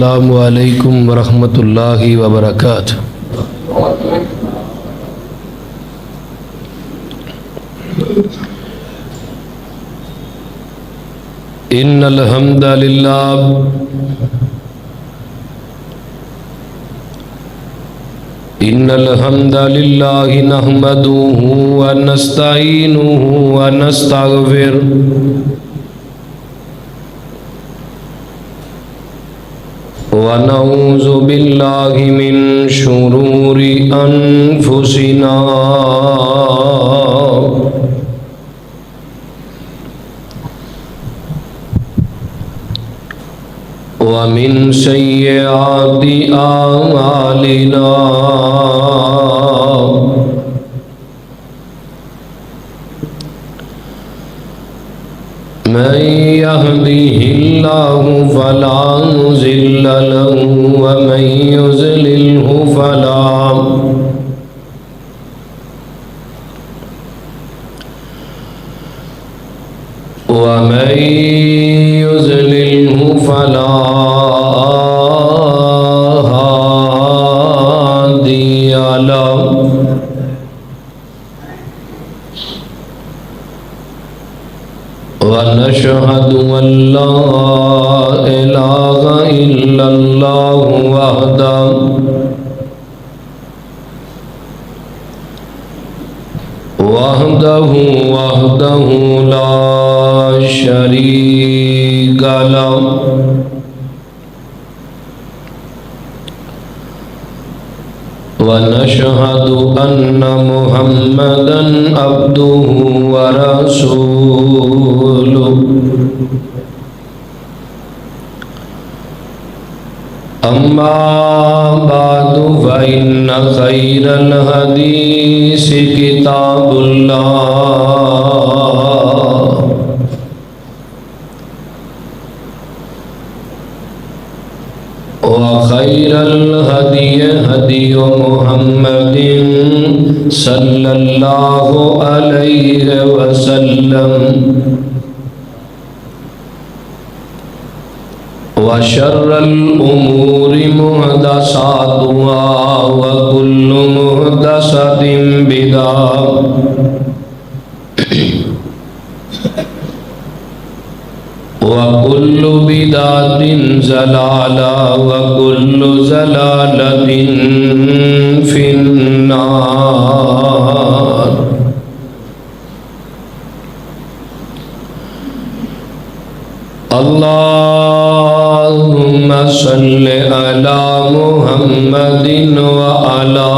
السلام علیکم ورحمۃ اللہ وبرکاتہ۔ ان الحمد للہ نحمده ونستعینه ونستغفره ونعوذ باللہ من شرور انفسنا ومن سیئات اعمالنا من يهده الله فلا مضل له ومن يضلله فلا هادي له ونشهد أن لا إله إلا الله وحده لا شريك له ونشهد أن محمدا عبده ورسوله أما بعد فإن خير الحديث كتاب الله وخير الهدي هدي محمد صلى الله عليه وسلم وشر الأمور محدثاتها وكل محدثة بدعة وكل بدعة ضلالة وكل ضلالة في النار۔ اللهم صل على محمد وعلى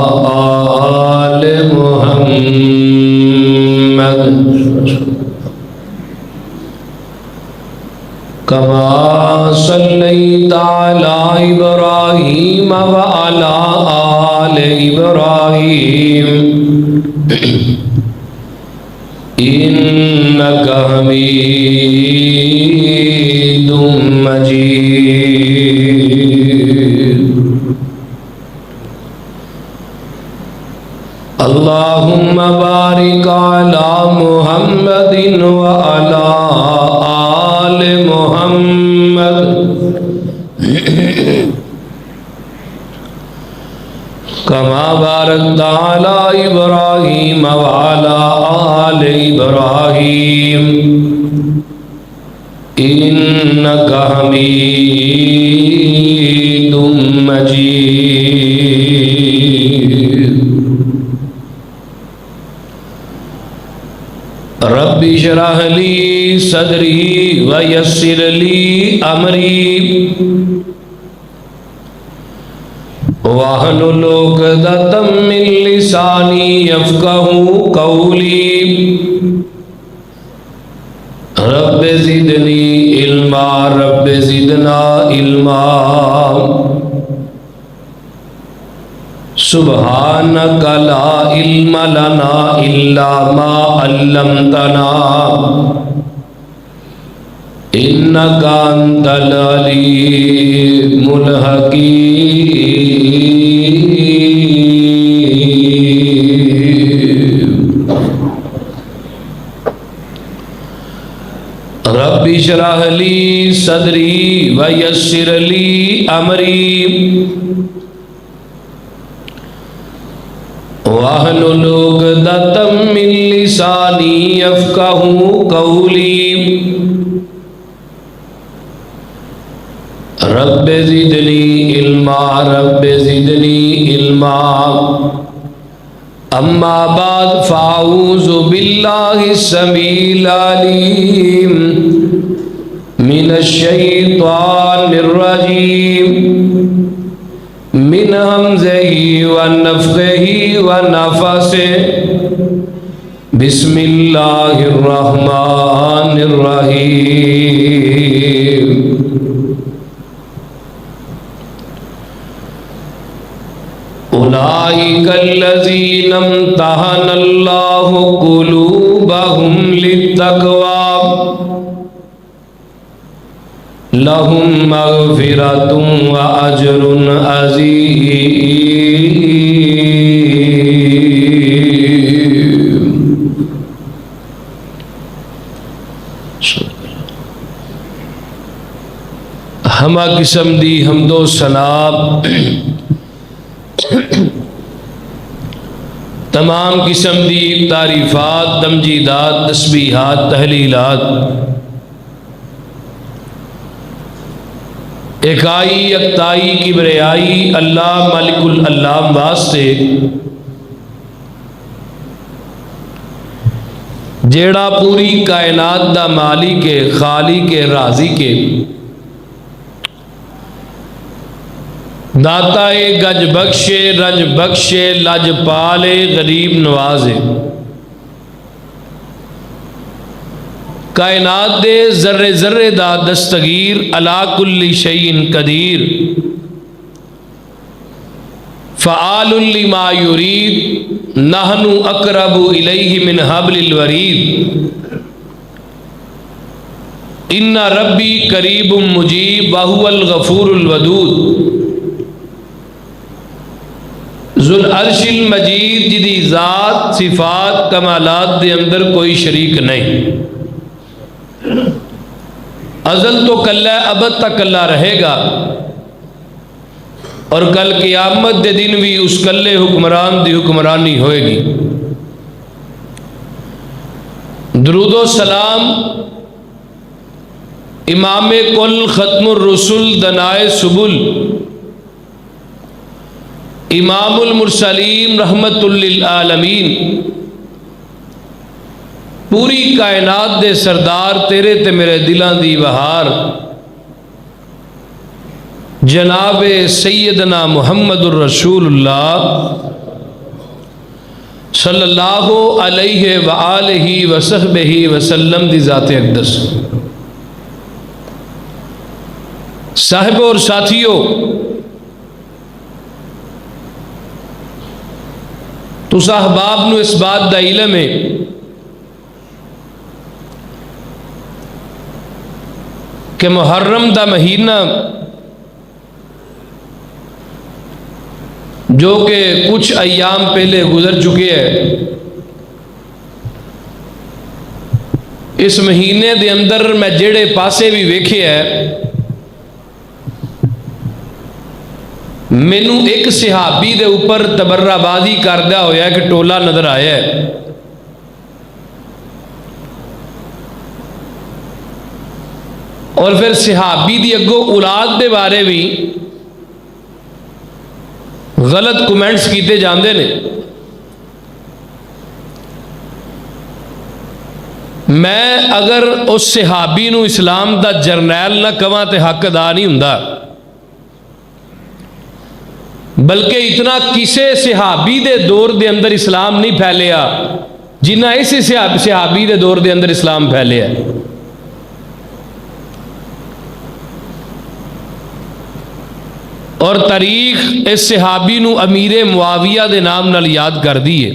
آل محمد كما صليت على إبراهيم وعلى آل إبراهيم إنك حميد مجيد۔ اللهم بارك على محمد وعلى آل محمد كما باركت على إبراهيم وعلى آل إبراهيم إنك حميد مجيد۔ رب اشرح لي صدري ويسر لي أمري واحلل عقدة من لساني يفقهوا قولي رب زدني علما رب زدنا علما سبحانك لا علم لنا إلا ما علمتنا إنك أنت العليم الحكيم۔ رب اشرح لی صدری ویسر لی امری واحلل عقدۃ من لسانی یفقہوا قولی رب زدنی علما رب زدنی علما اما بعد فاعوذ باللہ السمیع العلیم من الشیطان الرجیم من ہمزہ ونفخہ ونفثہ بسم اللہ الرحمن الرحیم اولئک الذین امتحن اللہ قلوبہم للتقوی لہم مغفرۃ واجر عظیم۔ ہمہ قسم دی حمد و ثنا تمام قسم دی تعریفات تمجیدات تسبیحات تحلیلات ایکائی یکتائی کبریائی اللہ مالک العلام واسطے جیڑا پوری کائنات دا مالک خالق رازق کے داتا گج بخشے رنج بخشے لج پالے غریب نوازے کائنات دے ذرے ذرے دا دستگیر علا کل شیء قدیر فعال لما یرید نحن اقرب الیہ من حبل الورید ان ربی قریب مجیب وہو الغفور الودود ذو العرش المجید جدی ذات صفات کمالات دے اندر کوئی شریک نہیں ازل تو کلہ ابد تک کلہ رہے گا اور کل قیامت دے دن بھی اس کلے حکمران دی حکمرانی ہوئے گی۔ درود و سلام امام کل ختم الرسل دنائے سبل امام المرسلین رحمت للعالمین پوری کائنات دے سردار تیرے تے میرے دلاں دی بہار جناب سیدنا محمد الرسول اللہ صلی اللہ علیہ وآلہ وصحبہ وسلم دی ذات اقدس۔ صاحب اور ساتھیوں، تسا احباب نو اس بات دا علم ہے کہ محرم دا مہینہ جو کہ کچھ ایام پہلے گزر چکے ہیں، اس مہینے دے اندر میں جڑے پاسے بھی ویکھے ہے مینو ایک صحابی دے اوپر تبرہ بازی کردہ ہویا ہے کہ ٹولا نظر آیا ہے، اور پھر صحابی دی اگو اولاد دے بارے بھی غلط کومنٹس کیتے جاندے نے۔ میں اگر اس صحابی نو اسلام دا جرنیل نہ کواں تے حق ادا نہیں ہوندا، بلکہ اتنا کسے صحابی دے دور دے اندر اسلام نہیں پھیلیا جنہ اسی صحابی دے دور دے اندر اسلام پھیلیا ہے۔ اور تاریخ اس صحابی نو امیر معاویہ دے نام نال یاد کر دیئے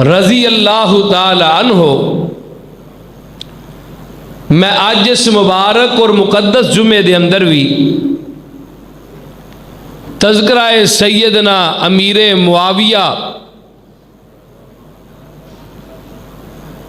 رضی اللہ تعالی عنہ۔ میں آج اس مبارک اور مقدس جمعے دے اندر بھی تذکرہ سیدنا امیر معاویہ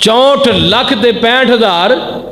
64,65,000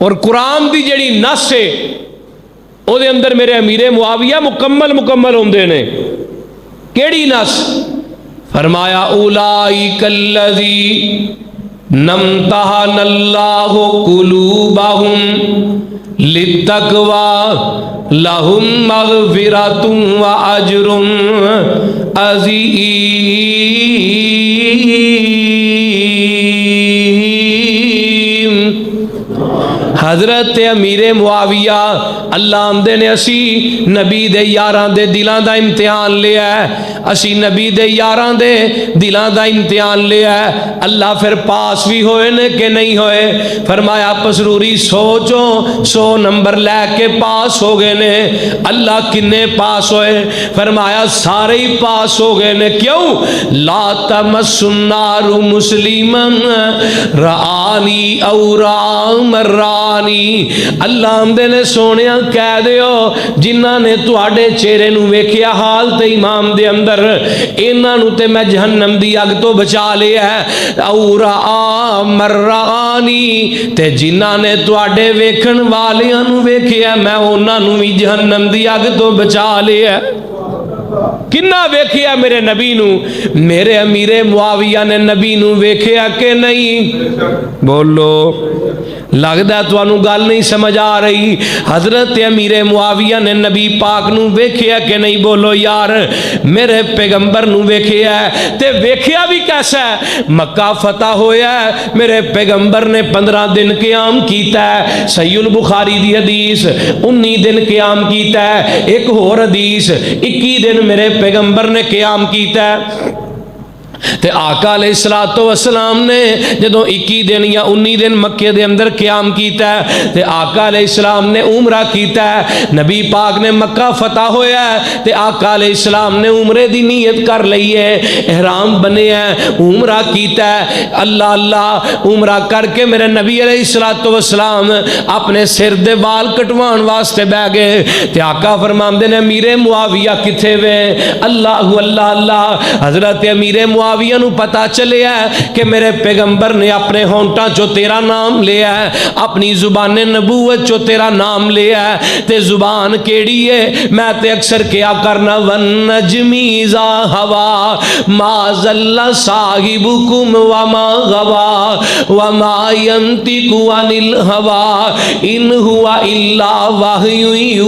اور قرآن دی جڑی نس ہے او دے اندر میرے امیر معاویہ مکمل ہوندے نے. کیڑی نس؟ فرمایا اولئک الذی نمتحن اللہ قلوبہم للتقوی لہم مغفرۃ واجر عظیم. حضرت امیر معاویہ اللہ آمدے نے اسی نبی دے یاراں دے دلاں دا امتحان لیا ہے, اسی نبی دے یاراں دے دلاں دا امتحان لیا ہے. اللہ پھر پاس بھی ہوئے نے کہ نہیں ہوئے؟ فرمایا پسروری 100 نمبر لے کے پاس ہو گئے نے. اللہ کنے پاس ہوئے؟ فرمایا سارے ہی پاس ہو گئے نے. کیوں؟ لا تمس النار مسلما رآنی او را مرانی. اللہ آمدے نے سونیا کہہ دیو جنہاں نے تواڈے چہرے نو ویکھیا حال تے ایمان دے اندر, انہاں نو تے میں جہنم دی اگ تو بچا لیا ہے. او را مرانی, تے جنہاں نے تواڈے ویکھن والیاں نو ویکھیا میں انہاں نو بھی جہنم دی اگ تو بچا لیا ہے. کنا ویکھیا میرے نبی نو؟ میرے امیر معاویہ نے نبی نو ویکھیا کہ نہیں؟ بولو, لگدا تو انو گل نہیں سمجھ آ رہی. حضرت امیر معاویہ نے نبی پاک نو ویکھیا کہ نہیں؟ بولو یار, میرے پیغمبر نو ویکھیا ہے. تے ویکھیا بھی کیسا ہے؟ مکہ فتح ہویا ہے, میرے پیغمبر نے 15 دن قیام کیتا ہے. صحیح البخاری دی حدیث 19 دن قیام کیتا ہے. ایک اور حدیث 21 دن میرے پیغمبر نے قیام کیتا ہے. تے آقا علیہ الصلوۃ والسلام نے جدوں 21 دن یا 19 دن مکے دے اندر قیام کیتا ہے تے آقا علیہ السلام نے عمرہ کیتا ہے. نبی پاک نے مکہ فتح ہویا ہے تے آقا علیہ السلام نے عمرے دی نیت کر لئی ہے, احرام بنے ہے, عمرہ کیتا ہے. اللہ اللہ عمرہ کر کے میرے نبی علیہ الصلوۃ والسلام اپنے سر دے بال کٹوان واسطے بیٹھ گئے. تے آقا فرماندے نے امیر معاویہ کتھے وے؟ اللہ اللہ اللہ. حضرت امیر معاویہ نو پتا چلیا ہے کہ میرے پیغمبر نے اپنے ہونٹاں چو تیرا نام لیا ہے, اپنی زبان نبوت چو تیرا نام لیا ہے. تے زبان کیڑی ہے؟ میں تے اکثر کیا کرنا والنجمی اذا ہوا ما ضل صاحبکم وما غوا وما ینطق عن الہوی ان ہوا الا وحی یوحی.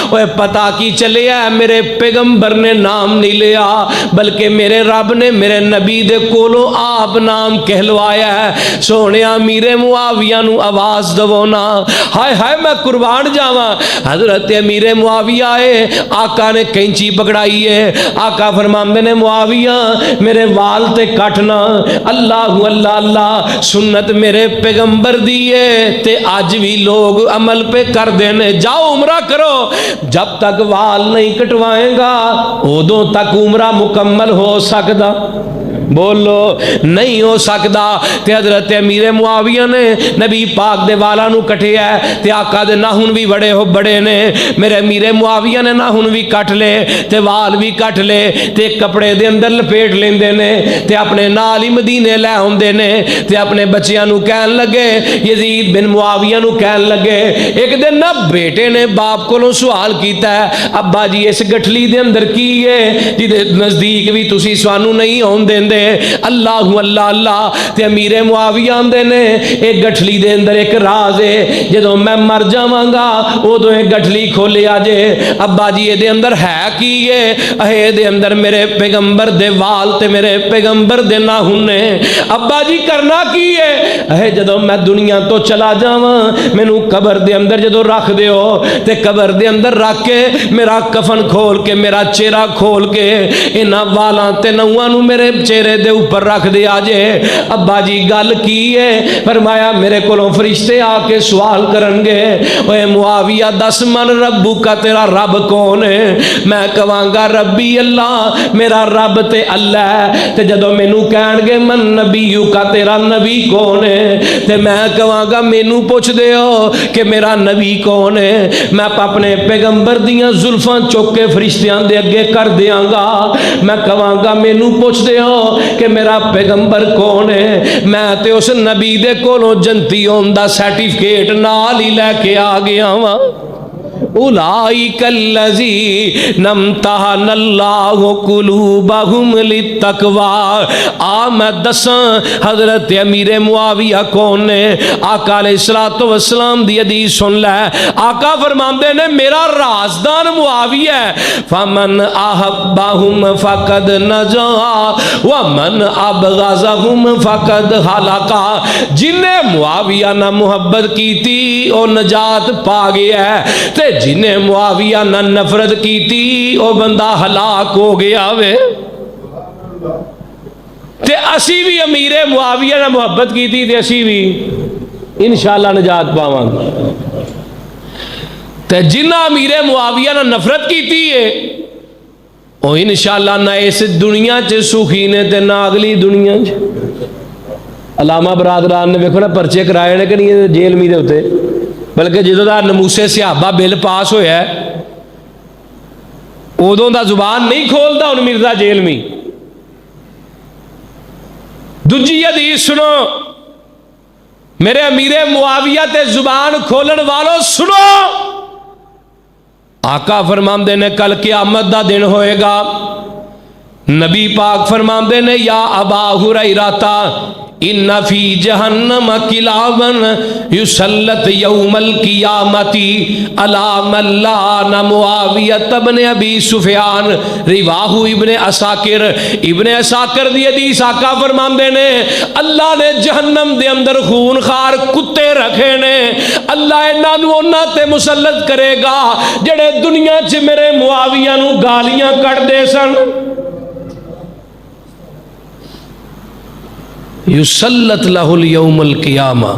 اوے پتا کی چلیا ہے میرے پیغمبر نے نام نہیں لیا بلکہ میرے رب نے میرے نبی دے کولو آپ نام کہلوایا ہے. سونیا امیر معاویہ نو آواز دو نا, ہائے ہائے میں قربان جاواں. حضرت امیر معاویہ آئے, آقا نے کینچی پکڑائی ہے. آقا فرماندے نے معاویہ میرے وال تے کٹنا. اللہ اللہ اللہ, سنت میرے پیغمبر دیئے تے آج بھی لوگ عمل پہ کر دینے. جاؤ عمرہ کرو, جب تک وال نہیں کٹوائیں گا ادوں تک عمرہ مکمل ہو سکتا؟ بولو نہیں ہو سکتا. تے حضرت امیر معاویہ نے نبی پاک دے والا نو کٹیا ہے تے آقا دے ناخن بھی بڑے نے. میرے امیر معاویہ نے ناخن بھی کٹ لے تے وال بھی کٹ لے تے کپڑے دے اندر لپیٹ لیندے نے تے اپنے نال ہی مدینے لے ہوندے نے. تے اپنے بچیاں نو کہن لگے, یزید بن معاویہ نو کہن لگے. ایک دن نہ بیٹے نے باپ کو سوال کیتا ہے, ابا جی اس گٹھلی دے اندر کی ہے جی نزدیک بھی تسی سانو نہیں ہون دیندے؟ اللہ اللہ اللہ. تے امیر معاویہ آندے نے ایک گٹھلی دے اندر ایک راز ہے, جدوں میں مر جاواں گا ادوں ایک گٹھلی کھولیا جے. ابا جی اے دے اندر ہے کی ہے؟ اے دے اندر میرے پیغمبر دے وال تے میرے پیغمبر دے ناخن نے. ابا جی کرنا کی ہے؟ اے جدوں میں دنیا تو چلا جاواں مینوں قبر دے اندر جدوں رکھ دیو تے قبر دے اندر رکھ کے میرا کفن کھول کے میرا چہرہ کھول کے انہاں والاں تے نواں نو میرے چہرے دے اوپر رکھ دیا جے. ابا جی گل کی ہے؟ فرمایا میرے کولوں فرشتے آ کے سوال کرن گے, اوے معاویہ دس من ربو کا تیرا رب کون ہے؟ میں کہاں گا ربی اللہ, میرا رب تے اللہ ہے. تے جدوں مینوں کہن گے من نبیو کا تیرا نبی کون ہے؟ تے میں کہاں گا مینوں پوچھ دیو کہ میرا نبی کون ہے، میں اپنے پیغمبر دیاں زلفاں چک کے فرشتیاں دے اگے کر دیاں گا، میں کہاں گا مینوں پوچھ دیو کہ میرا پیغمبر کون ہے، میں تے اس نبی دے کولوں جنتی ہون دا سرٹیفکیٹ نال ہی لے کے آ گیا ہاں۔ اولئک الذین امتحن اللہ قلوبہم للتقوی۔ میں دساں حضرت امیر معاویہ کون نے؟ آقا علیہ الصلوۃ والسلام دی حدیث سن لے، آقا فرماندے نے میرا رازدان معاویہ ہے، فمن احبہم فقد نجا ومن ابغضہم فقد ہلک۔ جن نے معاویہ نہ محبت کیتی او نجات پا گیا ہے، تے جنہیں معاویہ نہ نفرت کیتی او بندہ ہلاک ہو گیا وے۔ تے اسی بھی امیر معاویہ نہ محبت کیتی تے اسی بھی انشاءاللہ نجات پاواں گے، تے جنہ امیر معاویہ نہ نفرت کیتی ہے او انشاءاللہ نہ اس دنیا چ سخی نے تے نہ اگلی دنیا چ۔ علامہ برادران نے ویکھو نا پرچے کرائے نے کہ نہیں جیل می دے ہوتے، بلکہ جدوں دا نموسے صحابہ بل پاس ہویا ہے ادوں دا زبان نہیں کھولدا ہن مرزا جیل میں۔ دوجی حدیث سنو، میرے امیر معاویہ تے زبان کھولن والوں سنو، آقا فرماندے نے کل قیامت دا دن ہوئے گا، نبی پاک فرماندے نے یا ابا ہریرہ ان فی جہنم کلابا یسلط یوم القیامت علی من لعن معاویہ بن ابی سفیان، رواہ ابن عساکر۔ ابن عساکر دی حدیث آقا فرماندے نے اللہ نے جہنم دے اندر خون خار کتے رکھے نے، اللہ انہاں نوں انہاں تے مسلط کرے گا جڑے دنیا چ میرے معاویہ نوں گالیاں کٹ دے سن۔ یسلط لہ الیوم القیامہ،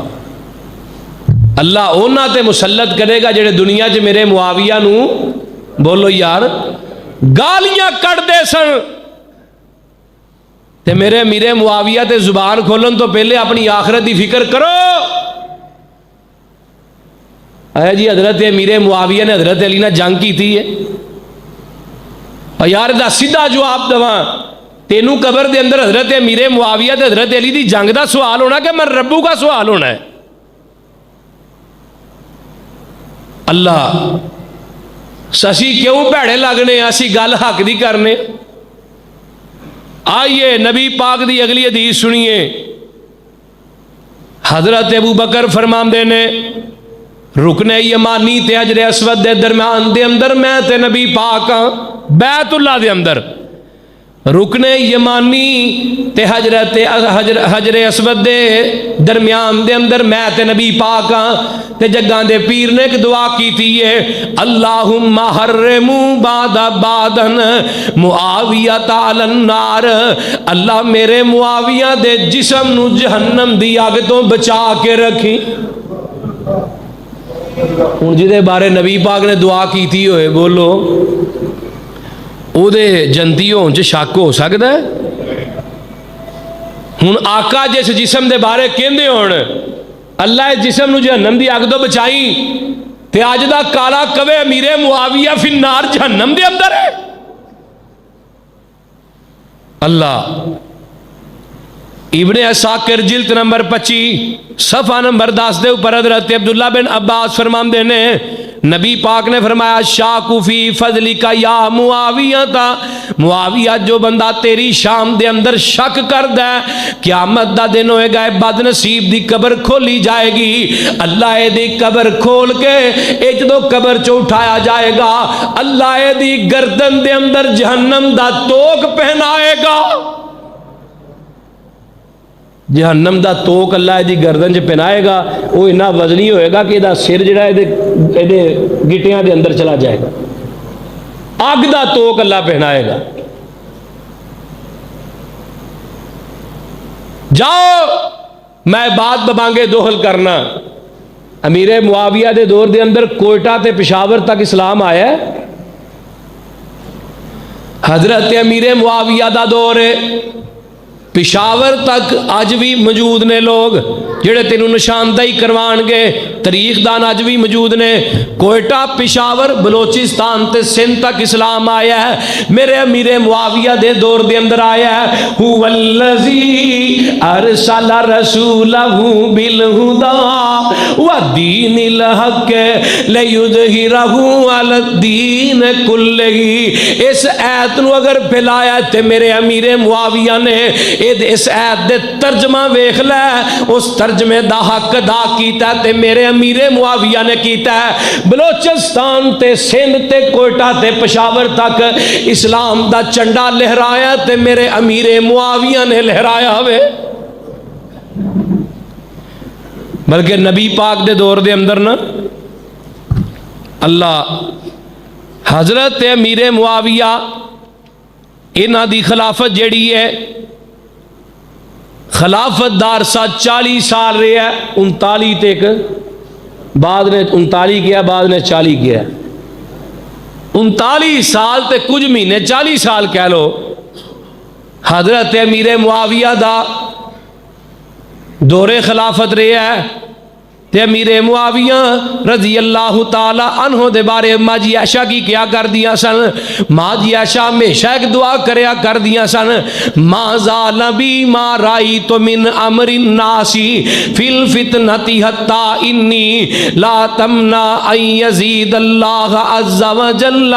اللہ اونا تے مسلط کرے گا جڑے دنیا چ میرے معاویہ نو بولو یار گالیاں کٹ دے سن۔ تے میرے امیر معاویہ تے زبان کھولن تو پہلے اپنی آخرت دی فکر کرو۔ اے جی حضرت امیر معاویہ نے حضرت علی نے جنگ کی تھی ہے، اور یار دا سیدھا جواب دواں، تینوں قبر دے اندر حضرت امیر معاویہ تے حضرت علی دی جنگ دا سوال ہونا کہ من ربو کا سوال ہونا ہے؟ اللہ سسی کیوں پیڑے لگنے، اسی گل حق دی کرنے۔ آئیے نبی پاک دی اگلی حدیث سنیے، حضرت ابو بکر فرماندے نے رکن یمانی تے حجر اسود دے درمیان دے اندر میں تے نبی پاک بیت اللہ دے اندر، رکن یمانی تے حجر اسود دے درمیان دے اندر میں تے نبی پاک تے جگاں دے پیر نے ایک دعا کیتی ہے، اللہم حرم بعد بعدن معاویہ علی النار، اللہ میرے معاویہ دے جسم نو جہنم دی آگ تو بچا کے رکھی۔ ہن جدے بارے نبی پاک نے دعا کیتی ہوئے بولو او دے جنتی ہون چ شک ہو سکتا ہے؟ ہن آقا جس جسم دے بارے کہندے ہون اللہ اس جسم نو جہنم دی اگ تو بچائی، تے اج دا کالا کوے امیر معاویہ فی النار جہنم دے اندر ہے۔ اللہ ابن عساکر جلد نمبر 25 صفحہ نمبر 10 دے اوپر حضرت عبداللہ بن عباس فرماندے نے نبی پاک نے فرمایا شاکو فی فضلک یا معاویہ تا، معاویہ جو بندہ تیری شان دے اندر شک کردا ہے قیامت دا دن ہوئے گا بد نصیب دی قبر کھولی جائے گی، اللہ اے دی قبر کھول کے اے جدوں قبر چ اٹھایا جائے گا اللہ اے دی گردن دے اندر جہنم دا توک پہنائے گا۔ جہنم دا توک اللہ دی گردن چ پہنائے گا، وہ اتنا وزنی ہوئے گا کہ دا سر جڑا ہے گٹیاں دے اندر چلا جائے گا، اگ دا توک اللہ پہنائے گا۔ جاؤ میں بات ببانگے دوہل کرنا، امیر معاویہ دے دور دے اندر کوئٹہ تے پشاور تک اسلام آیا ہے، حضرت امیر معاویہ دا دور ہے، پشاور تک آج بھی موجود نے لوگ جڑے تینوں نشاندہی کروان گے۔ تاریخ دان اج بھی موجود نے، کوئٹہ، پشاور، بلوچستان تے سندھ تک اسلام آیا ہے، میرے امیر معاویہ دے دور دے اندر آیا ہے۔ هو الذی ارسل رسولہ بالہدی ودین الحق لیظہرہ علی الدین کلہ۔ اس آیت نو اگر پھیلایا تے میرے امیر معاویہ نے اس آیت دے ترجمہ ویکھ لے، اس ترجمے دا حق ادا کیتا تے میرے امیر معاویہ نے کیتا ہے۔ بلوچستان تے سندھ تے کوئٹہ تے پشاور تک اسلام دا چنڈا لہرایا تے میرے امیر معاویہ نے لہرایا ہوئے۔ بلکہ نبی پاک دے دور دے اندر نا اللہ حضرت امیر معاویہ انہاں دی خلافت جیڑی ہے، خلافت دار سا 40 سال رہے ہے، 39 تک، بعد نے 39 کیا، بعد نے 40 کیا، 39 سال تے کچھ مہینے 40 سال کہہ لو حضرت امیر معاویہ دا دور خلافت رہے ہے۔ تے امیر معاویہ رضی اللہ تعالی عنہ دے بارے ماں جی عائشہ کی کیا کر دیا سن؟ ماں جی عائشہ ہمیشہ ایک دعا کریا کر دیا سن، ما زال بی ما رائیت من امر الناس فی الفتنۃ حتی انی لا تمنع ان یزید اللہ عز وجل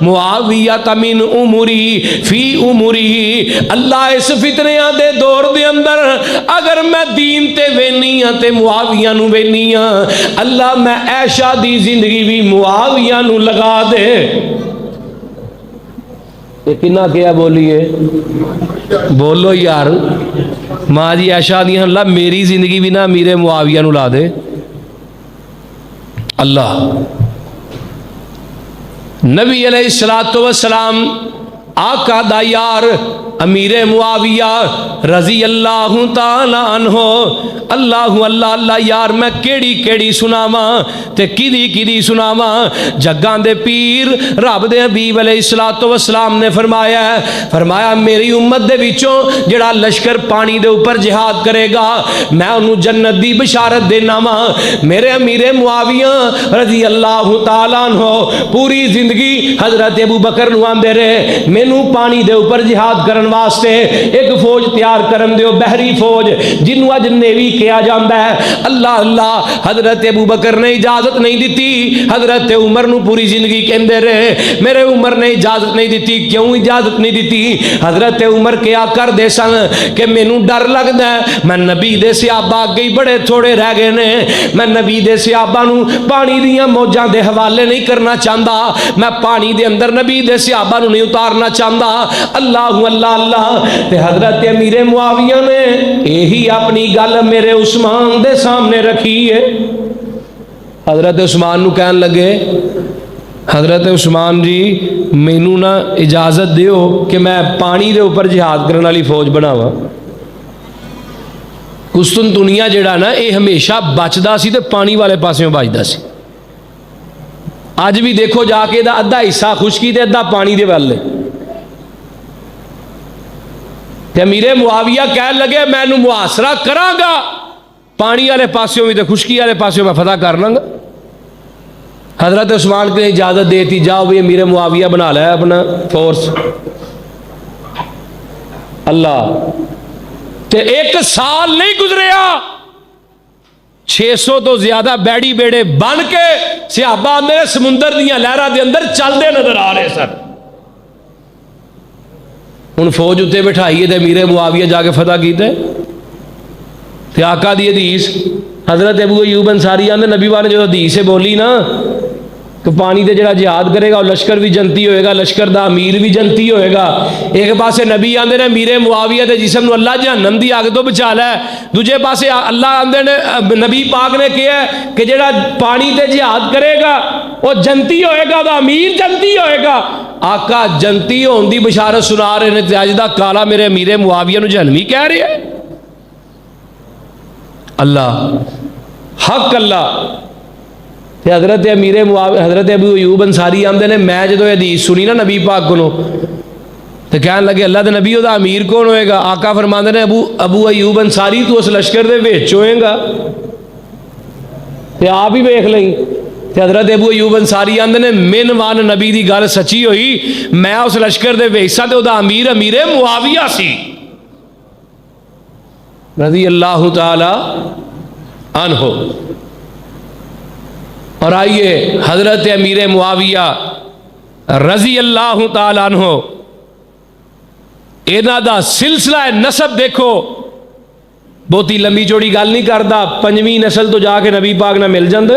معاویہ من امری فی امری۔ اللہ اس فتنیاں دے دور دے اندر اگر میں دین تے وینی ہاں تے معاویہ نو وینی، اللہ میں عائشہ دی زندگی بھی معاویہ نو لگا دے۔ یہ کنا کیا بولیے، بولو یار، ماں جی عائشہ دی اللہ میری زندگی بھی نہ امیر معاویہ نو لا دے۔ اللہ نبی علیہ الصلوۃ والسلام آقا دا یار امیر معاویہ رضی اللہ تعالی عنہ، اللہ اللہ اللہ یار میں کیڑی کیڑی سناواں تے کدی کدی سناواں۔ جگاں دے پیر رب دے حبیب علیہ الصلوۃ والسلام نے فرمایا ہے، فرمایا میری امت دے وچوں جڑا لشکر پانی دے اوپر جہاد کرے گا میں انہوں جنت دی بشارت دینا وا۔ میرے امیر معاویہ رضی اللہ تعالی عنہ پوری زندگی حضرت ابو بکر نو آندے رہے مینوں پانی دے اوپر جہاد کرن واسطے ایک فوج تیار کرن دیو، بحری فوج جنوں اج نیوی کیا جاندا ہے۔ اللہ اللہ حضرت ابو بکر نے اجازت نہیں دیتی، حضرت عمر نو پوری زندگی کہندے رہے میرے عمر نے اجازت نہیں دیتی۔ کیوں اجازت نہیں دیتی؟ حضرت عمر کیا کر دے سن کہ مینوں ڈر لگدا ہے میں نبی دے صحابہ اگے بڑے تھوڑے رہ گئے نے، میں نبی دے صحابہ نو پانی دیاں موجاں دے حوالے نہیں کرنا چاہندا، میں پانی دے اندر نبی دے صحابہ نو نہیں اتارنا چاہندا۔ اللہ اللہ اللہ تے حضرت امیر معاویہ نے یہی اپنی گل میرے عثمان دے سامنے رکھی ہے۔ حضرت عثمان نو کہن لگے حضرت عثمان جی مینوں نا اجازت دیو کہ میں پانی دے اوپر جہاد کرنے والی فوج بناواں۔ قسطنطنیہ جڑا نا یہ ہمیشہ بچدا سی تے پانی والے پاسوں بچدا سی۔ اج بھی دیکھو جا کے دا ادھا حصہ خشکی تے ادھا پانی دے والے۔ تے امیر معاویہ کہنے لگے میں نو محاصرہ کراں گا پانی والے پاسوں بھی تے خشکی والے پاسوں میں فتح کر لوں گا۔ حضرت عثمان کو اجازت دیتی جاؤ بھی امیر معاویہ بنا لیا اپنا فورس۔ اللہ تے ایک سال نہیں گزریا 600 تو زیادہ بیڑی بیڑے بن کے صحابہ میرے سمندر دیاں لہراں دے اندر چلدے نظر آ رہے سن۔ ان فوج اتنے بٹھائیے تے امیر معاویہ جا کے فتح کیتے تے آقا دی حدیث حضرت ابو ایوب انصاری آندے نبی والے جو حدیث سے بولی نا کہ پانی تے جڑا جہاد کرے گا وہ لشکر بھی جنتی ہوئے گا، لشکر دا امیر بھی جنتی ہوئے گا۔ ایک پاسے نبی آندے نے امیر معاویہ دے جسم نو اللہ جہنم دی اگ تو بچا لے، دوجے پاسے اللہ آندے نے نبی پاک نے کہا کہ جڑا پانی تے جہاد کرے گا وہ جنتی ہوئے گا، دا امیر جنتی ہوئے گا۔ آقا جنتی ہون دی بشارت سنا رہے نے تے اج دا کالا میرے امیر معاویہ نو جہنمی کہہ رہے ہیں۔ اللہ حق اللہ تے حضرت امیر معاویہ حضرت ابو ایوب انصاری آندے نے میں جدو حدیث سنی نا نبی پاک کو تو کہنے لگے اللہ دے نبی دا امیر کون ہوئے گا؟ آقا فرماندے نے ابو ایوب انصاری تو اس لشکر دے وچ ہوئے گا تے آپ ہی ویکھ لیں۔ تے حضرت ابو ایوب انصاری آندے نے من وان نبی دی گل سچی ہوئی، میں اس لشکر دے وچ سا تے او دا امیر معاویہ سی رضی اللہ تعالی عنہ۔ اور آئیے حضرت امیر معاویہ رضی اللہ تعالی عنہ انہاں دا سلسلہ نسب دیکھو، بہتی لمبی چوڑی گل نہیں کردا، 5ویں نسل تو جا کے نبی پاک نہ مل جاندے۔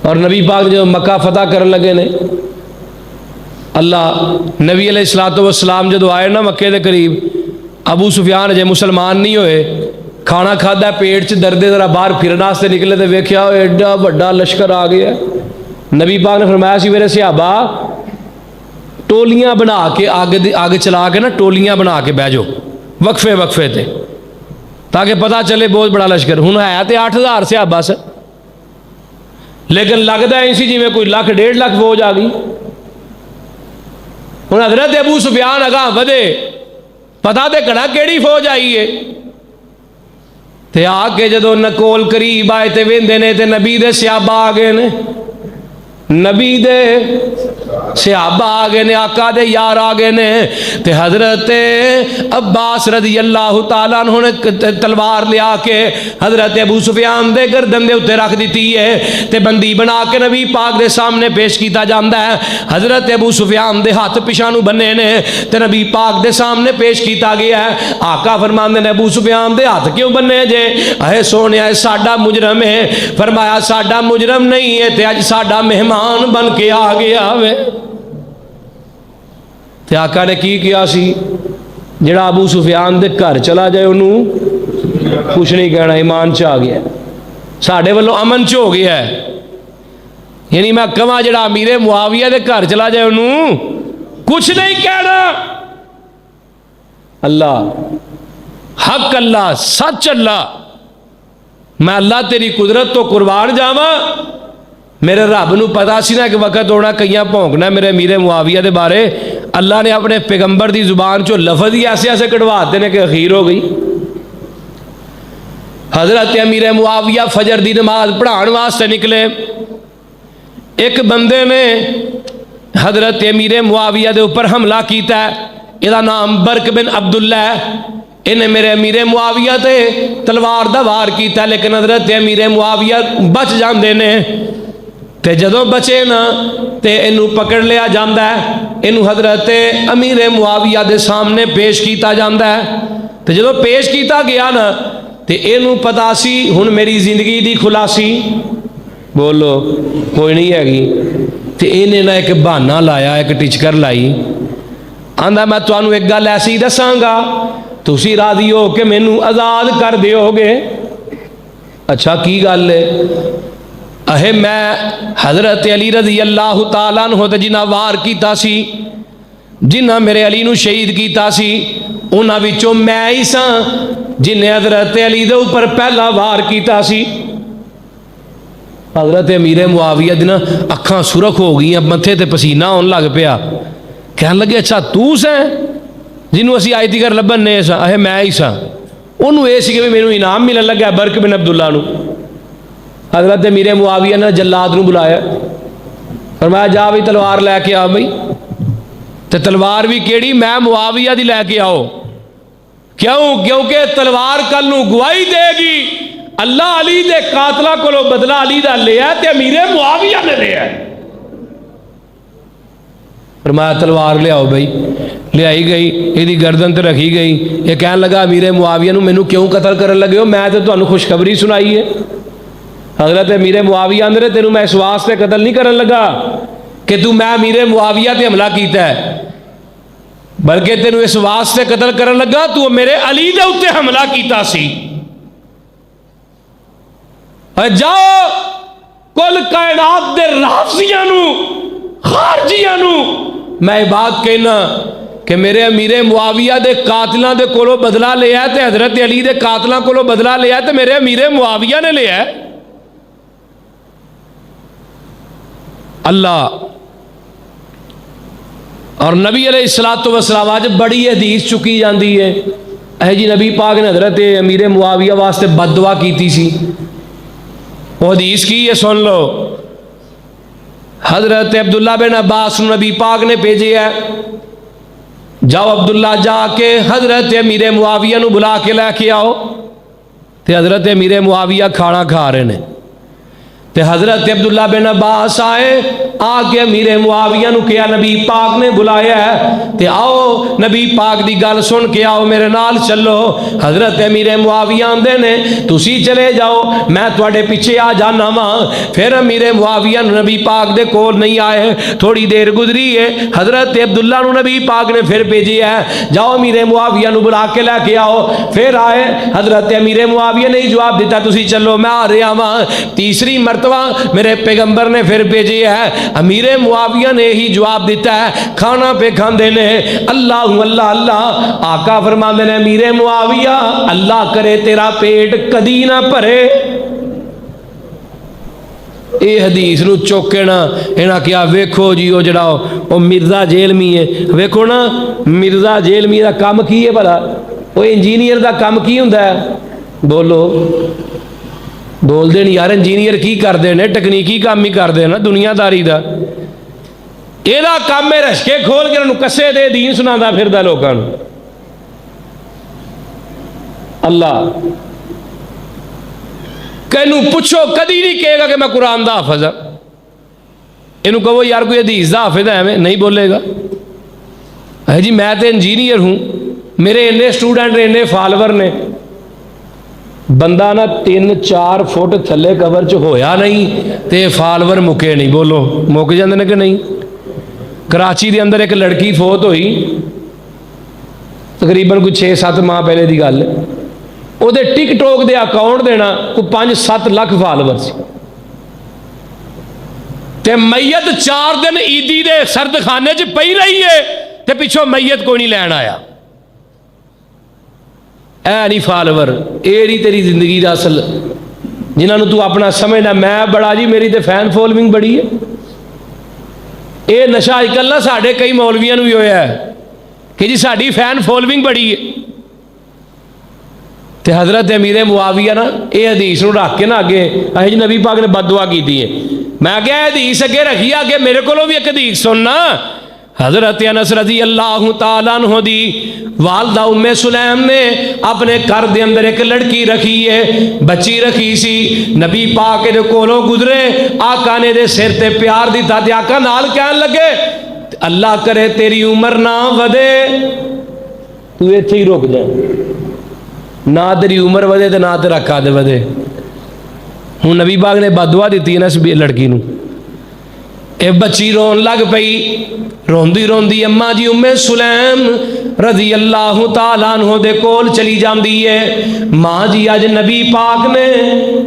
اور نبی پاک جو مکہ فتح کرن لگے نے، اللہ نبی علیہ الصلوۃ والسلام جدو آئے نا مکے دے قریب، ابو سفیان جے مسلمان نہیں ہوئے، کھانا کھادا پیٹ چ دردے ذرا باہر پھرن واسطے نکلے تے ویکھیا ایڈا بڑا لشکر آ گیا۔ نبی پاک نے فرمایا سی میرے صحابہ ٹولیاں بنا کے آگ چلا کے نا ٹولیاں بنا کے بہ جاؤ وقفے وقفے تے، تاکہ پتہ چلے بہت بڑا لشکر۔ ہن ہے تے 8000 صحابہ سے، لیکن لگتا ہے اسی جی میں کوئی 1 1.5 لاکھ فوج آ گئی۔ ہن حضرت ابو سفیان اگاں ودے، پتہ تے کڑا کیڑی فوج آئی ہے، تے آ کے جدو نکول قریب آئے تے ویندے نے تے نبی دے صحابہ آ گئے نے، نبی دے صحابہ آ گئے نے، آقا دے یار آ گئے نے، تے حضرت عباس رضی اللہ تعالیٰ عنہ نے تلوار لیا کے حضرت ابو سفیان دے گردن دے اتنے رکھ دیتی ہے، تے بندی بنا کے نبی پاک دے سامنے پیش کیتا جاندہ ہے۔ حضرت ابو سفیان دے ہاتھ پچھانو بننے نے تے نبی پاک دے سامنے پیش کیتا گیا ہے۔ آقا فرماندے نے ابو سفیان دے ہاتھ کیوں بننے جے؟ اے سونے اے ساڈا مجرم ہے۔ فرمایا ساڈا مجرم نہیں ہے تے اج ساڈا مہمان بن کے آ گیا وے۔ تے آقا نے کی کیا سی؟ جڑا ابو سفیان دے گھر چلا جائے انہوں کچھ نہیں کہنا، ایمان چ آ گیا، ساڈے والوں امن چ ہو گیا ہے۔ یعنی میں کہاں جڑا امیر معاویہ دے گھر چلا جائے انہوں کچھ نہیں کہنا۔ اللہ حق، اللہ سچ، اللہ میں اللہ تیری قدرت تو قربان جاواں، میرے رب نو پتا سی نا کہ وقت ہونا کئیاں بھونکنا میرے امیر معاویہ دے بارے۔ اللہ نے اپنے پیغمبر دی زبان چو لفظ ہی ایسے ایسے کٹواتے ہیں کہ اخیر ہو گئی۔ حضرت امیر معاویہ فجر دی نماز پڑھان واسطے نکلے، ایک بندے نے حضرت امیر معاویہ دے اوپر حملہ کیتا ہے، یہ نام برق بن عبداللہ ہے، انہیں میرے امیر معاویہ تے تلوار دا وار کیتا، لیکن حضرت امیر معاویہ بچ جاندے نے، تے جدوں بچے نا تے انہوں پکڑ لیا جاندہ ہے، انہوں حضرت امیر معاویہ دے سامنے پیش کیتا جاندہ ہے، تے جدوں پیش کیتا گیا نا تے انہوں پتا سی ہن میری زندگی دی خلاصی بولو کوئی نہیں ہے گی، تے انہیں نا ایک بہانہ لایا، ایک ٹچکر لائی، آندہ میں تو انہوں ایک گل ایسی دساں گا تسی راضی ہو کہ مینوں آزاد کر دیو گے؟ اچھا کی گل ہے؟ اہے میں حضرت علی رضی اللہ تعالیٰ عنہ تے جنہ وار کیتا سی، جنہ میرے علی نو شہید کیتا سی، انہاں وچوں میں ہی ساں جنہیں حضرت علی دے اوپر پہلا وار کیتا سی۔ حضرت امیر معاویہ دینا اکھاں سرخ ہو گئی، اب متھے تے پسینہ ہون لگ پیا، کہنے لگے اچھا تو سیں جنہوں اسی آئی تھی کر لبن نے سا؟ اہے میں ہی ساں۔ انہوں اے سی کہ میں انہوں انعام ملن لگا برق بن عبداللہ نو۔ حضرت امیر معاویہ نے جلاد نو بلایا، فرمایا جا بھی تلوار لے کے آ بھئی، تے تلوار بھی کیڑی؟ میں معاویہ دی لے کے آؤ۔ کیوں؟ کیونکہ تلوار کل نو گواہی دے گی اللہ علی دے قاتلہ کو بدلہ علی دا لیا تے امیر معاویہ نے لیا ہے۔ فرمایا تلوار لے آؤ بھئی، لے آئی گئی، یہ دی گردن تے رکھی گئی، یہ کہنے لگا امیر معاویہ نو مینوں کیوں قتل کرن لگے ہو؟ میں تے تانوں خوشخبری سنائی ہے۔ حضرت امیر معاویہ اندر تینوں میں اس واسطے قتل نہیں کرن لگا کہ تو میں امیر معاویہ تے حملہ کیتا ہے، بلکہ تینوں اس واسطے قتل کرن لگا تو میرے علی دے اوتے حملہ کیتا سی۔ جاؤ کل کائنات دے رافضیاں نو خارجیاں نو میں بات کہنا کہ میرے امیر معاویہ دے قاتلاں دے کولو بدلہ لیا ہے تے حضرت علی دے قاتلاں کولو بدلہ لیا ہے تے میرے امیر معاویہ نے لیا ہے۔ اللہ اور نبی علیہ الصلوۃ والسلام آج بڑی حدیث چکی جاتی ہے اے جی نبی پاک نے حضرت امیر معاویہ واسطے بد دعا کی سی، وہ حدیث کی ہے سن لو۔ حضرت عبداللہ بن عباس نبی پاک نے بھیجے ہے، جاؤ عبداللہ جا کے حضرت امیر معاویہ نو بلا کے لے کے آؤ۔ تے حضرت امیر معاویہ کھانا کھا رہے ہیں، تے حضرت عبداللہ بن عباس آئے، آ کے امیر معاویہ نو کیا نبی پاک نے بلایا ہے تے آؤ نبی پاک دی گل سن کے آؤ، میرے نال چلو۔ حضرت امیر معاویہ آندے نے تسی چلے جاؤ میں تواڈے پیچھے آ جانا وا۔ پھر امیر معاویہ نبی پاک دے کول نہیں آئے، تھوڑی دیر گزری ہے، حضرت عبداللہ نو نبی پاک نے پھر بھیجی ہے، جاؤ امیر معاویہ نو بلا کے لے کے آؤ۔ پھر آئے، حضرت امیر معاویہ نے جواب دیتا تسی چلو میں آ رہا وا۔ تیسری مرتبہ میرے پیغمبر نے پھر بھیجی ہے، امیر معاویہ نے ہی جواب دیتا ہے، کھانا پہ کھاندے نے اللہ اللہ اللہ۔ آقا فرماندے نے امیر معاویہ اللہ کرے تیرا پیٹ کدی نہ بھرے۔ اے حدیث نو چوکے نا اینا کیا ویکھو جی وہ جڑا وہ مرزا جیلمی ہے، ویکھو نا مرزا جیلمی دا کام کی ہے بھلا؟ وہ انجینئر دا کام کی ہوندا ہے؟ بولو بول دین یار، انجینئر کی کردے نے؟ ٹیکنیکی کام ہی کردے نا دنیا داری دا۔ یہ کام ہے رشکے کھول کے انہوں کسے دے دین سنادا پھردا لوکاں نوں۔ اللہ کہنوں پوچھو کدی نہیں کہے گا کہ میں قرآن دا حافظ ہاں، انہوں کہو یار کوئی حدیث دا حافظ ہے، میں نہیں بولے گا۔ ہے جی میں تے انجینئر ہوں، میرے اتنے اسٹوڈنٹ نے اتنے فالوور نے، بندہ نا 3-4 فٹ تھلے کور چ ہویا نہیں تے فالوور مکے نہیں۔ بولو مک جاندے نے کہ نہیں؟ کراچی دے اندر ایک لڑکی فوت ہوئی تقریباً کوئی 6-7 ماہ پہلے دی گل ہے، وہ ٹک ٹاک دے اکاؤنٹ دینا کوئی 5-7 لاکھ فالوور سی، تے میت 4 دن عیدی دے سرد خانے چ پئی رہی ہے تے پچھوں میت کوئی نہیں لین آیا۔ اے نہیں فالوور، اے نہیں تیری زندگی دا اصل جنہاں نو تو اپنا سمجھنا میں بڑا جی میری تے فین فالوئنگ بڑی ہے۔ اے نشہ اجکل نہ ساڈے کئی مولویاں نو بھی ہویا ہے کہ جی ساڈی فین فالوئنگ بڑی ہے۔ تے حضرت امیر معاویہ نا اے حدیث نو رکھ کے نا اگے اے جی نبی پاک نے بد دعا کی ہے، میں کہا حدیث اگے رکھی آگے میرے کو بھی ایک حدیث سننا۔ حضرت انس رضی اللہ تعالیٰ عنہ دی والدہ ام سلیم نے اپنے گھر دے اندر ایک لڑکی رکھی ہے، بچی رکھی سی، نبی پاک دے کولوں گزرے، آقا نے دے سر تے پیار دیتا تے آقا نال کہن لگے اللہ کرے تیری عمر نہ ودے، تو ایتھے ہی رک جائے، نہ تیری عمر ودے تے نہ تیرا قد ودے۔ ہوں نبی پاک نے بد دعا دیتی ہے نا اس لڑکی نو، اے بچی رون لگ پئی، روندی روندی اماں جی ام سلیم رضی اللہ تعالیٰ عنہ دے کول چلی جاندی ہے، ماں جی اج نبی پاک نے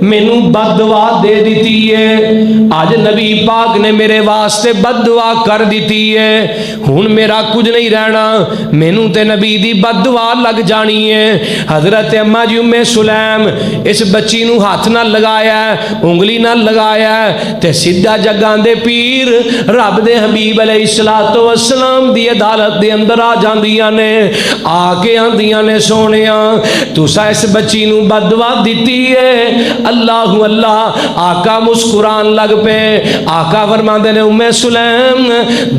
مینوں بد دعا دے دیتی ہے، اج نبی پاک نے میرے واسطے بد دعا کر دیتی ہے، ہن میرا کچھ نہیں رہنا، مینوں تے نبی دی بد دعا لگ جانی ہے۔ حضرت اماں جی ام سلیم اس بچی نو ہاتھ نہ لگایا ہے، انگلی نہ لگایا ہے تے سیدھا جگاں دے پیر رب دے حبیب علیہ الصلوۃ والسلام دی عدالت دے اندر آ جاندیاں نے، آ کے آندیاں نے سونیاں تسا اس بچی نو بد دعا دیتی ہے۔ اللہ اللہ، آقا مسکران لگ پے، آقا فرماندے نے ام سلیم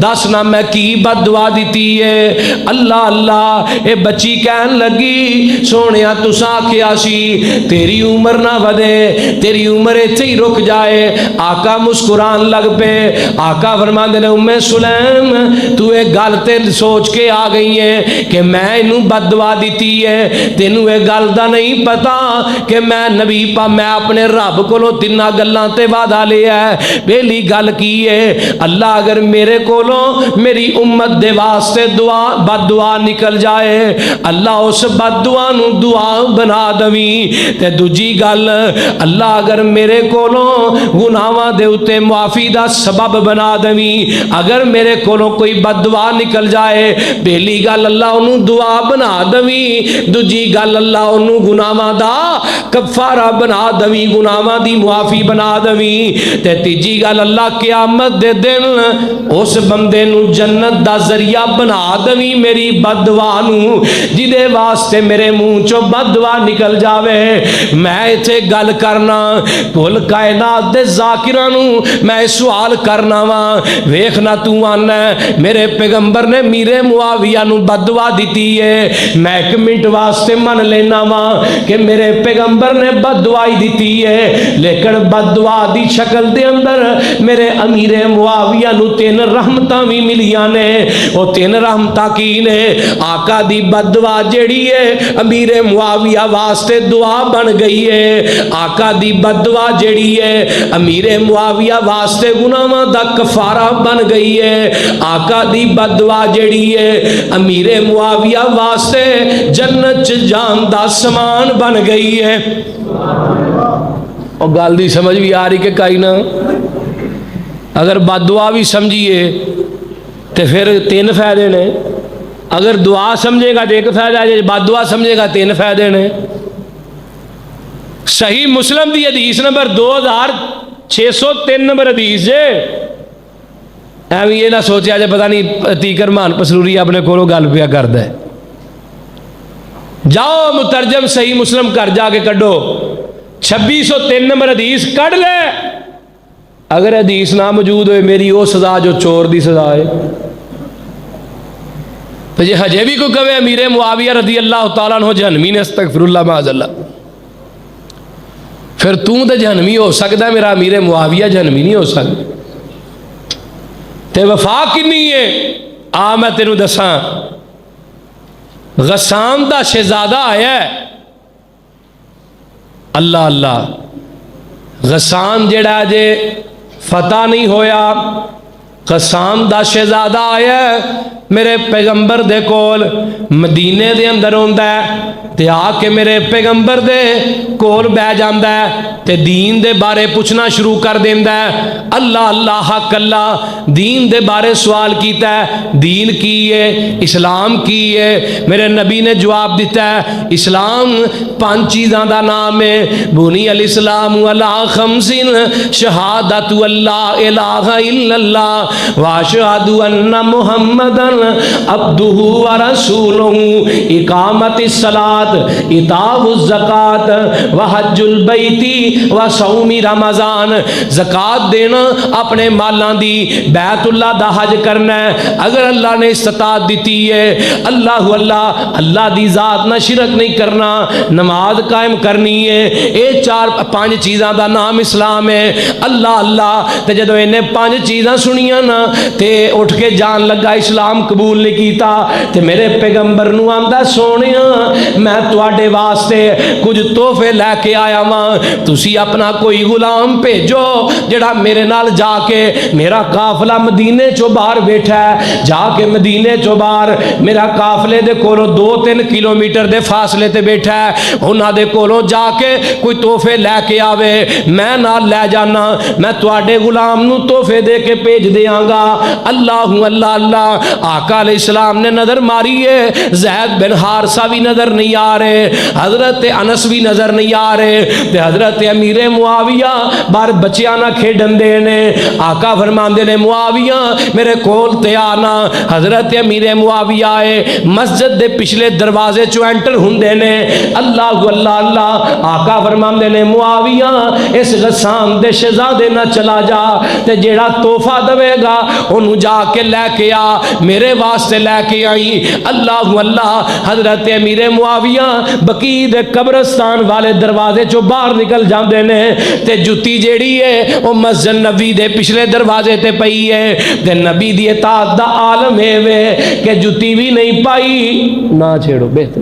دس نہ میں کی بد دعا دیتی ہے؟ اللہ اللہ، اے بچی کہن لگی سونیا تسا آکھیا سی تیری عمر نہ ودے، تیری عمر ایتھے ہی رک جائے۔ آقا مسکران لگ پے، آقا فرماندے نے ام سلیم تو ایک گل تے سوچ کے آ گئی ہے کہ میں انہوں بد دعا دیتی ہے، تینوں ایک گل دا نہیں پتا کہ میں نبی پا میں اپنے رب کولوں تینا گلاں تے وعدہ لیا ہے۔ پہلی گل کی ہے اللہ اگر میرے کولوں میری امت دے واسطے دعا بد دعا نکل جائے اللہ اس بد دعا نو دعا بنا دویں، تے دوجی گل اللہ اگر میرے کولوں گناہاں دے اوتے معافی دا سبب بنا دمی، اگر میرے کولوں کوئی بد دعا نکل جائے پہلی گل اللہ انہوں دعا بنا دمی، دوجی گل اللہ انہوں گناہاں دا کفارہ بنا دمی، گناہاں دی معافی بنا دمی، تے تیجی گل اللہ قیامت دے دن اس بندے نو جنت دا ذریعہ بنا دمی میری بد دعا نو، جدے واسطے میرے منہ چو بد دعا نکل جاوے۔ میں ایتھے گل کرنا کل کائنات دے ذاکراں نو میں سوال کرنا وا، ویکھنا تو آنا میرے پیغمبر نے میرے معاویہ نو بد دعا دیتی ہے، میں ایک منٹ واسطے من لینا وا کہ میرے پیغمبر نے بد دعائی دیتی ہے، لیکن بد دعا دی شکل دے اندر میرے امیر معاویہ نو 3 رحمتاں بھی ملیاں نے۔ وہ 3 رحمتاں کی نے؟ آقا دی بد دعا جیڑی ہے امیر معاویہ واسطے دعا بن گئی ہے، آقا دی بد دعا جیڑی ہے امیر معاویہ واسطے گناہاں دا کفارہ بن گئی ہے، آقا دی بد دعا جیڑی ہے امیر معاویہ واسطے جنت جان دا سامان بن گئی ہے۔ اور گل دی سمجھ بھی آ رہی کہ کئی نہ؟ اگر بد دعا بھی سمجھیے تو پھر 3 فائدے نے، اگر دعا سمجھے گا تو 1 فائدہ ہے، بد دعا سمجھے گا 3 فائدے نے۔ صحیح مسلم دی حدیث نمبر 2603 نمبر حدیث جے، ایویں یہ نہ سوچیا جے پتہ نہیں تیکر مان پسروری اپنے کولوں گل پیا کردا ہے۔ جاؤ مترجم صحیح مسلم کر جا کے کڈو 2603 نمبر حدیث کڈ لے، اگر حدیث نہ موجود ہوئے میری وہ سزا جو چور دی سزا ہے۔ تو جی ہجے بھی کوئی کہے امیر معاویہ رضی اللہ تعالیٰ عنہ جہنمی نے، استغفر اللہ معاذ اللہ، پھر تو جہنمی ہو سکتا ہے، میرا امیر معاویہ جہنمی نہیں ہو سکتا۔ تے وفا کنی ہے آ میں تینوں دساں، غسان دا شہزادہ آیا ہے، اللہ اللہ، غسان جڑا جے فتح نہیں ہویا، غسان دا شہزادہ آیا ہے میرے پیغمبر دے کول، مدینے دے اندر ہوندا ہے تے آ کے میرے پیغمبر دے کول بہ جاندا ہے تے دین دے بارے پوچھنا شروع کر دیندا ہے، اللہ اللہ حق اللہ، دین دے بارے سوال کیتا ہے، دین کی ہے، اسلام کی ہے، میرے نبی نے جواب دیتا ہے اسلام 5 چیزاں دا نام ہے، بنی الاسلام علی 5 شہادت اللہ الہ الا اللہ واشہد ان محمدن عبدہ ورسولہ اقامت الصلاۃ ایتاء الزکوٰۃ وحج البیت وصوم رمضان، زکوٰۃ دینا، اپنے مالاں دی، بیت اللہ دا حج کرنا ہے، اگر اللہ نے استطاعت دیتی ہے، اللہ اللہ اللہ دی ذات نہ شرک نہیں کرنا، نماز قائم کرنی ہے، اے 4-5 چیزاں دا نام اسلام ہے، اللہ اللہ۔ تے جدو انہیں 5 چیزاں سنیاں نا تے اٹھ کے جان لگا اسلام قبول نہیں کیتا، تے میرے پیغمبر نو آندا سونیا میں تواڈے واسطے کچھ تحفے لے کے آیا ماں، تسی اپنا کوئی غلام بھیجو جڑا میرے نال جا کے، میرا قافلہ مدینے چو باہر بیٹھا ہے، جا کے مدینے چو باہر میرا قافلے دے کولوں 2-3 کلومیٹر دے فاصلے تے بیٹھا ہے، انہاں دے کولوں جا کے کوئی تحفے لے کے آوے، میں نال لے جانا، میں تواڈے غلام نو تحفے دے کے بھیج دیاں گا۔ اللہ اللہ اللہ، آقا علیہ السلام نے نظر ماری ہے، زید بن حارثہ بھی نظر نہیں آ رہے، حضرت انس بھی نظر نہیں آ رہے، تے حضرت امیر معاویہ بار بچیاں نہ کھیڈن دے نے، آقا فرماندے نے معاویہ میرے کول تے آنا، حضرت امیر معاویہ آئے، مسجد دے پچھلے دروازے چو انٹر ہوندے نے، اللہ اللہ اللہ، آقا فرماندے نے معاویہ اس غسان دے شہزادے نہ چلا جا، تے جیڑا تحفہ دوے گا انہوں جا کے لے کے آ، میرے واسطے لے کے آئی، اللہ اللہ۔ حضرت امیر معاویہ بقیع دے قبرستان والے دروازے چو باہر نکل جاندے نے، تے جتی جیڑی ہے وہ مسجد نبی دے پچھلے دروازے تے پئی ہے، تے نبی دی اطاعت دا عالم ہے وے کہ جتی بھی نہیں پائی، نہ چھیڑو بہتر،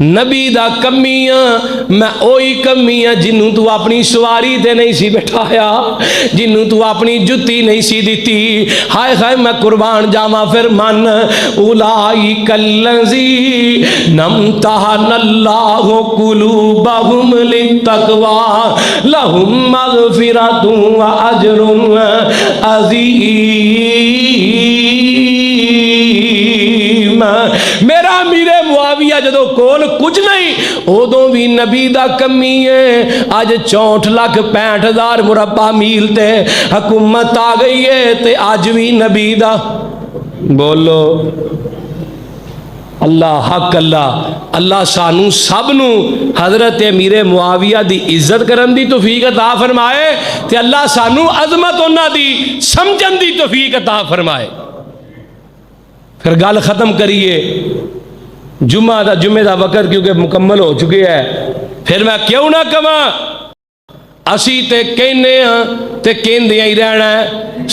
نبی دا کمیاں میں اوہی کمیاں جنوں تو اپنی سواری تے نہیں سی بٹھایا، جنوں تو اپنی جتی نہیں سی دیتی، ہائے ہائے میں قربان جاواں پھر من اولئک الذین امتحن اللہ قلوبہم للتقوی لہم مغفرۃ واجر عظیم۔ میرا امیر معاویہ جدو کول کچھ نہیں ادو بھی نبی دا کمی ہے، اج 64,65,000 مربع میل تے حکومت آ گئی ہے تے اج بھی نبی دا بولو اللہ حق اللہ سانو سب نو حضرت امیر معاویہ دی عزت کرن دی توفیق عطا فرمائے تے اللہ سانو عظمت انہاں دی سمجھن دی توفیق عطا فرمائے۔ پھر گل ختم کریے، جمعہ دا وقت کیونکہ مکمل ہو چکے ہے، پھر میں کیوں نہ کہاں اسی تے کہنے ہاں تے کہندیاں ہی رہنا ہے،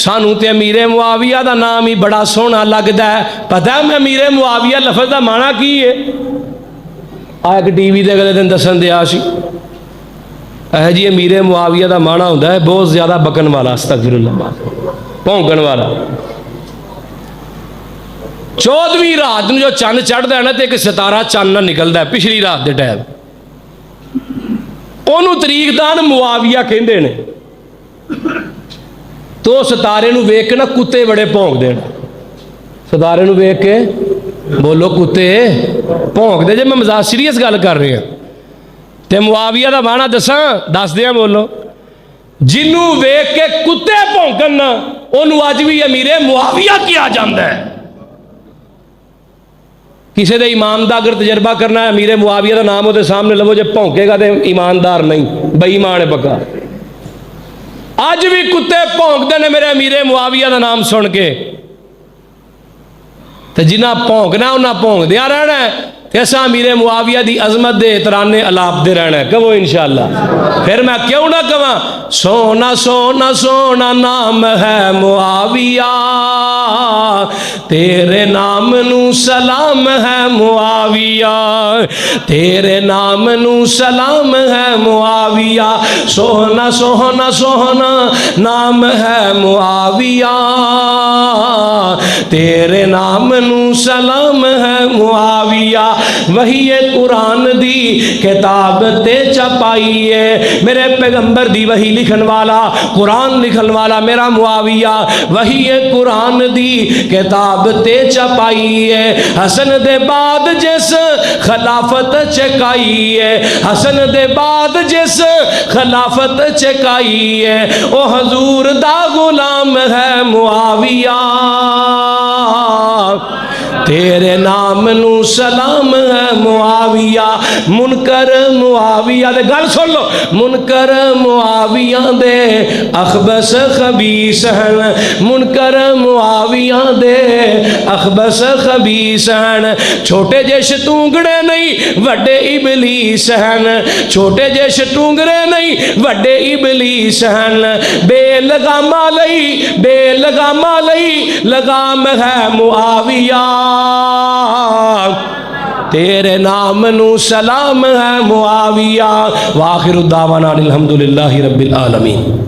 سانو تے امیر معاویہ دا نام ہی بڑا سونا لگدا ہے۔ پتہ ہے میں امیر معاویہ لفظ دا معنی کی ہے؟ ایک ٹی وی دے اگلے دن دسن دیا سی جی امیر معاویہ دا معنی ہوندا ہے بہت زیادہ بکن والا، استغفر اللہ، بھونکن والا۔ 14ویں رات جو چند چڑھتا ہے نا تو ایک ستارہ چند نہ نکلتا ہے، پچھلی رات دے ٹائم انہوں طریق دان معاویہ کہندے نے، تو ستارے نو ویکھ کے نا کتے بڑے بھونک دے، ستارے نو ویکھ کے بولو کتے بھونک دے، جب میں مزاج سیریس گل کر رہے ہیں تے معاویہ دا معنی دس دیاں بولو، جنوں ویکھ کے کتے بھونکن نا انہوں اج بھی امیر معاویہ کیا جاندا ہے۔ کسی دے امام دا اگر تجربہ کرنا ہے امیر معاویہ دا نام ہوتے سامنے لو، جب بھونکے گا تو ایماندار نہیں، بے ایمان ہے پکا۔ آج بھی کتے بھونکتے ہیں میرے امیر معاویہ دا نام سن کے، تو جنہ بھونکنا انہاں بھونک دیا رہنا ہے، ایسا امیر معاویہ دی عظمت دے ترانے الاپ دے رہنا ہے، کہو انشاءاللہ۔ پھر میں کیوں نہ کہاں سونا سونا سونا نام ہے معاویہ، تیرے نام نو سلام ہے معاویہ، تیرے نام نو سلام ہے معاویہ، سونا سونا سونا نام ہے معاویہ، تیرے نام نو سلام ہے معاویہ۔ وہی قرآن دی کتاب تے چھپائی ہے، میرے پیغمبر دی وہی لکھن والا، قرآن لکھن والا میرا معاویہ، وہی قرآن دی کتاب تے چھپائی ہے۔ حسن دے بعد جس خلافت چکائی ہے، حسن دے بعد جس خلافت چکائی ہے، او حضور دا غلام ہے معاویہ، تیرے نام نو سلام ہے معاویہ۔ منکر معاویہ دے گل سن لو، منکر معاویہ دے اخبث خبیث ہیں، منکر معاویہ دے اخبث خبیث ہیں، چھوٹے جے شتونگڑے نہیں وڈے ابلیس ہیں، چھوٹے جے شتونگڑے نہیں وڈے ابلیس ہیں، بے لگامہ لئی بے لگامہ لئی لگام ہے معاویہ، تیرے نام نو سلام ہے معاویہ۔ وآخر الدعوانا الحمدللہ رب العالمین۔